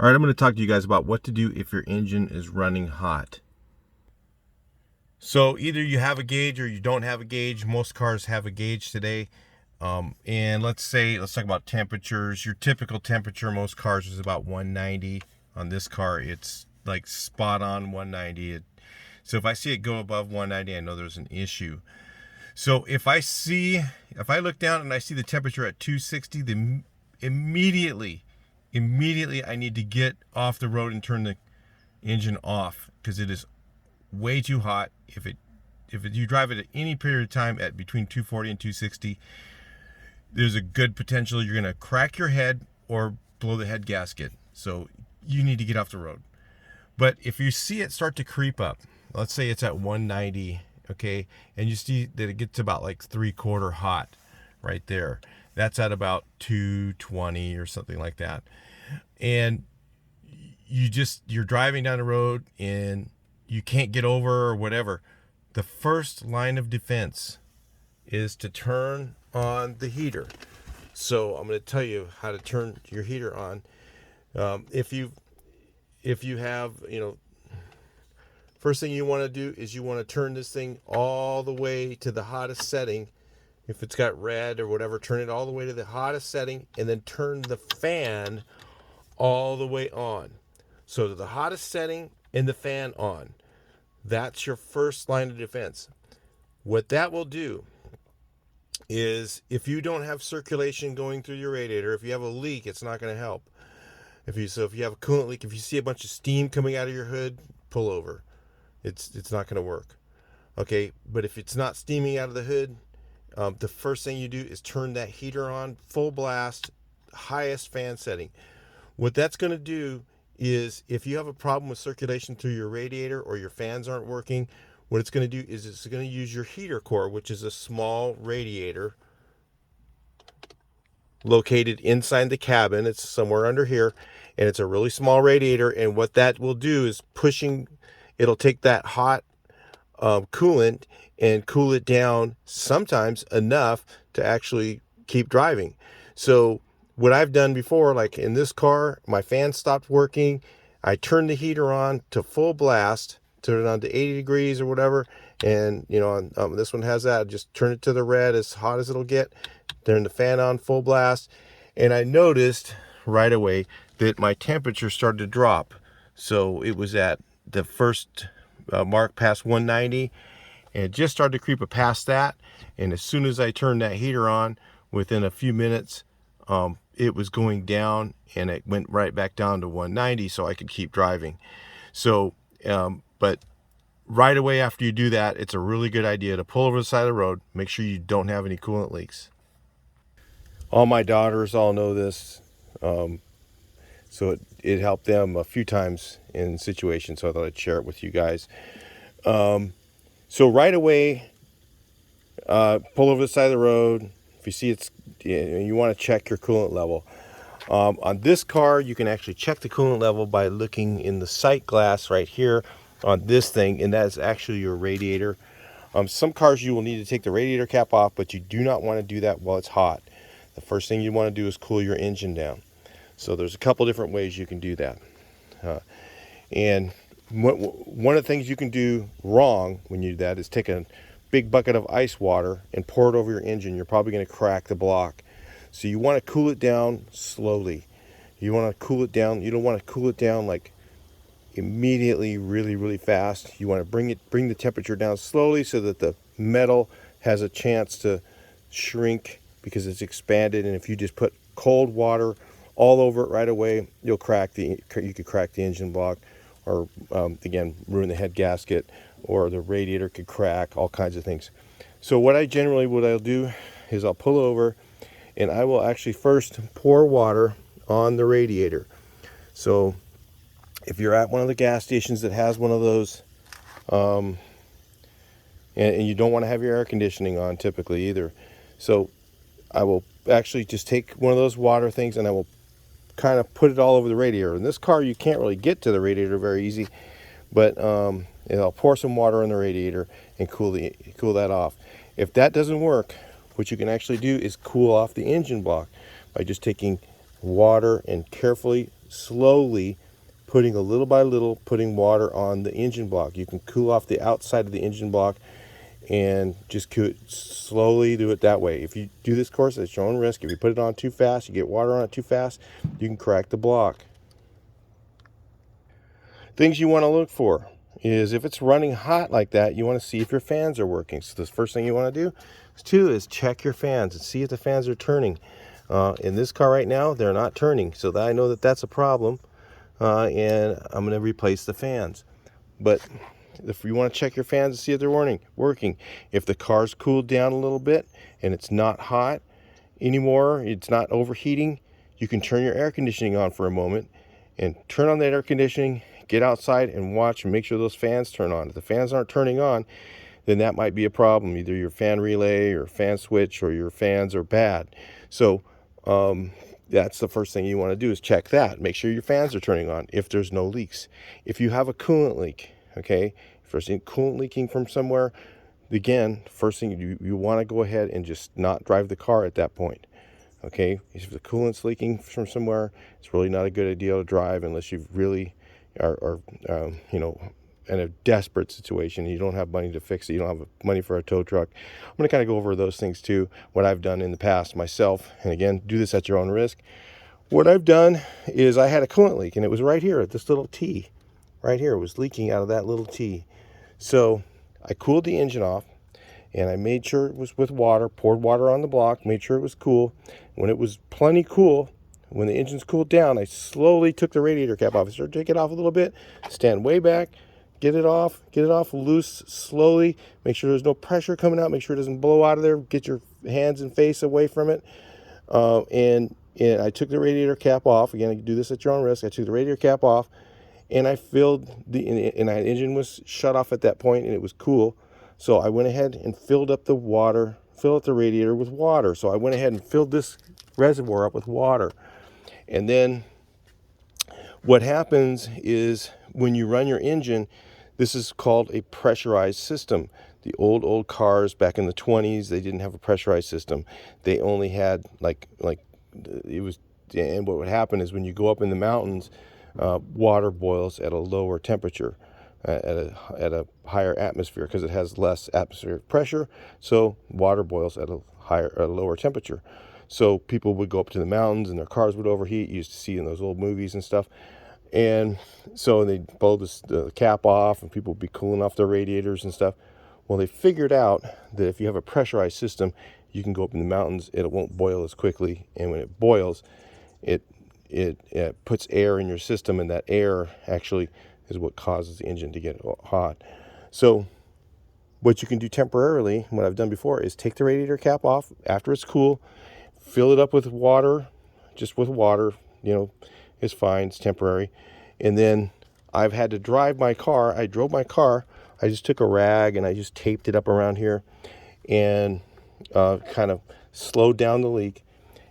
All right, I'm going to talk to you guys about what to do if your engine is running hot. So either you have a gauge or you don't have a gauge. Most cars have a gauge today. And let's talk about temperatures. Your typical temperature, most cars is about 190. On this car, it's like spot on 190. So if I see it go above 190, I know there's an issue. So if I look down and I see the temperature at 260, then immediately I need to get off the road and turn the engine off, because it is way too hot. If you drive it at any period of time at between 240 and 260, there's a good potential you're going to crack your head or blow the head gasket. So you need to get off the road. But if you see it start to creep up, let's say it's at 190, okay, and you see that it gets about like 3/4 hot right there. That's at about 220 or something like that. And you're driving down the road and you can't get over or whatever. The first line of defense is to turn on the heater. So I'm going to tell you how to turn your heater on. If you have, first thing you want to do is you want to turn this thing all the way to the hottest setting. If it's got red or whatever, turn it all the way to the hottest setting, and then turn the fan all the way on. So to the hottest setting and the fan on. That's your first line of defense. What that will do is, if you don't have circulation going through your radiator, if you have a leak, it's not going to help. If you have a coolant leak, if you see a bunch of steam coming out of your hood, pull over. It's not going to work. Okay, but if it's not steaming out of the hood, the first thing you do is turn that heater on full blast, highest fan setting. What that's going to do is, if you have a problem with circulation through your radiator or your fans aren't working, what it's going to do is it's going to use your heater core, which is a small radiator located inside the cabin. It's somewhere under here, and it's a really small radiator. And what that will do is it'll take that hot coolant and cool it down sometimes enough to actually keep driving. So what I've done before, like in this car, my fan stopped working. I turned the heater on to full blast, turn it on to 80 degrees or whatever. And, this one has that. Just turn it to the red, as hot as it'll get. Turn the fan on full blast. And I noticed right away that my temperature started to drop. So it was at the first mark past 190. And it just started to creep past that. And as soon as I turned that heater on, within a few minutes, it was going down, and it went right back down to 190, so I could keep driving. So, but right away after you do that, it's a really good idea to pull over the side of the road. Make sure you don't have any coolant leaks. All my daughters all know this, so it helped them a few times in situations, so I thought I'd share it with you guys. So right away, pull over the side of the road. If you see you want to check your coolant level. On this car, you can actually check the coolant level by looking in the sight glass right here on this thing, and that is actually your radiator. Some cars you will need to take the radiator cap off, but you do not want to do that while it's hot. The first thing you want to do is cool your engine down. So there's a couple different ways you can do that. And one of the things you can do wrong when you do that is take a big bucket of ice water and pour it over your engine. You're probably going to crack the block. So you want to cool it down slowly. You want to cool it down. You don't want to cool it down like immediately, really, really fast. You want to bring the temperature down slowly so that the metal has a chance to shrink because it's expanded. And if you just put cold water all over it right away, you could crack the engine block, or again, ruin the head gasket, or the radiator could crack, all kinds of things. So what I'll do is I'll pull over, and I will actually first pour water on the radiator. So if you're at one of the gas stations that has one of those, and you don't want to have your air conditioning on typically either, so I will actually just take one of those water things and I will kind of put it all over the radiator. In this car, you can't really get to the radiator very easy, but I'll pour some water on the radiator and cool that off. If that doesn't work, what you can actually do is cool off the engine block by just taking water and carefully slowly putting a little by little, putting water on the engine block. You can cool off the outside of the engine block and just slowly do it that way. If you do this course at your own risk, if you put it on too fast, you get water on it too fast, you can crack the block. Things you want to look for is if it's running hot like that, you want to see if your fans are working. So the first thing you want to do is check your fans and see if the fans are turning. In this car right now, they're not turning, so that I know that that's a problem, and I'm going to replace the fans. But if you want to check your fans and see if they're working, if the car's cooled down a little bit and it's not hot anymore, it's not overheating, you can turn your air conditioning on for a moment and turn on that air conditioning, get outside and watch and make sure those fans turn on. If the fans aren't turning on, then that might be a problem. Either your fan relay or fan switch or your fans are bad. So that's the first thing you want to do is check that. Make sure your fans are turning on if there's no leaks. If you have a coolant leak, okay, if there's coolant leaking from somewhere, again, first thing you want to go ahead and just not drive the car at that point. Okay, if the coolant's leaking from somewhere, it's really not a good idea to drive unless you really are in a desperate situation. You don't have money to fix it. You don't have money for a tow truck. I'm going to kind of go over those things too, what I've done in the past myself. And again, do this at your own risk. What I've done is I had a coolant leak, and it was right here at this little T. Right here, it was leaking out of that little T. So I cooled the engine off, and I made sure it was with water, poured water on the block, made sure it was cool. When it was plenty cool, when the engine's cooled down, I slowly took the radiator cap off. I started to take it off a little bit, stand way back, get it off loose slowly, make sure there's no pressure coming out, make sure it doesn't blow out of there, get your hands and face away from it. And I took the radiator cap off. Again, you can do this at your own risk. I took the radiator cap off, and I filled the engine was shut off at that point, and it was cool. So I went ahead and filled up the radiator with water. So I went ahead and filled this reservoir up with water. And then what happens is when you run your engine, this is called a pressurized system. The old cars back in the 20s, they didn't have a pressurized system. They only had and what would happen is when you go up in the mountains, water boils at a lower temperature, at a higher atmosphere, because it has less atmospheric pressure. So water boils at a lower temperature. So people would go up to the mountains and their cars would overheat. You used to see in those old movies and stuff. And so they'd blow the cap off, and people would be cooling off their radiators and stuff. Well, they figured out that if you have a pressurized system, you can go up in the mountains, it won't boil as quickly. And when it boils, it puts air in your system, and that air actually is what causes the engine to get hot. So what you can do temporarily, what I've done before, is take the radiator cap off after it's cool, fill it up with water, just with water, it's fine, it's temporary. And then I've had to drive my car. I drove my car. I just took a rag and I just taped it up around here and kind of slowed down the leak.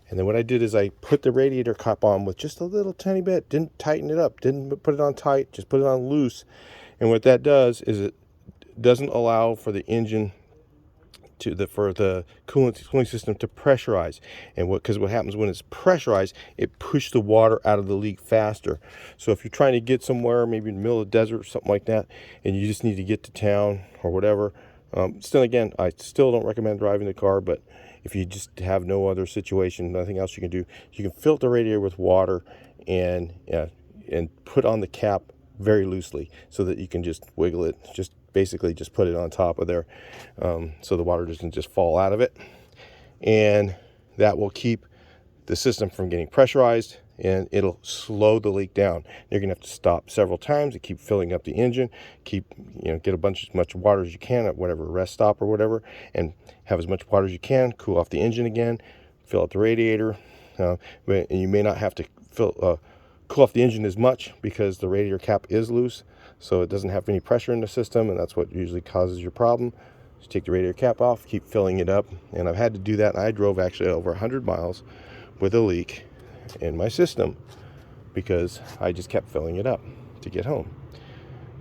And then what I did is I put the radiator cap on with just a little tiny bit, didn't tighten it up, didn't put it on tight, just put it on loose. And what that does is it doesn't allow for the engine for the cooling system to pressurize. And because what happens when it's pressurized, it pushes the water out of the leak faster. So if you're trying to get somewhere, maybe in the middle of the desert or something like that, and you just need to get to town or whatever, still, again, I still don't recommend driving the car, but if you just have no other situation, nothing else you can do, you can fill the radiator with water and put on the cap very loosely so that you can just wiggle it, basically just put it on top of there, so the water doesn't just fall out of it. And that will keep the system from getting pressurized, and it'll slow the leak down. You're gonna have to stop several times to keep filling up the engine, get as much water as you can at whatever rest stop or whatever, and have as much water as you can, cool off the engine again, fill up the radiator, and you may not have to cool off the engine as much because the radiator cap is loose, so it doesn't have any pressure in the system, and that's what usually causes your problem. Just take the radiator cap off, keep filling it up. And I've had to do that. I drove actually over 100 miles with a leak in my system because I just kept filling it up to get home.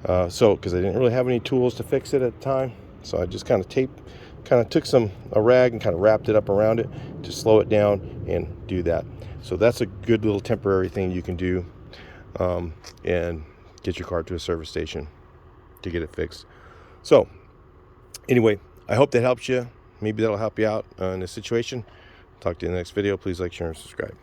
Because I didn't really have any tools to fix it at the time, so I just kind of took a rag and kind of wrapped it up around it to slow it down and do that. So that's a good little temporary thing you can do and get your car to a service station to get it fixed. So anyway, I hope that helps you. Maybe that'll help you out in this situation. Talk to you in the next video. Please like, share, and subscribe.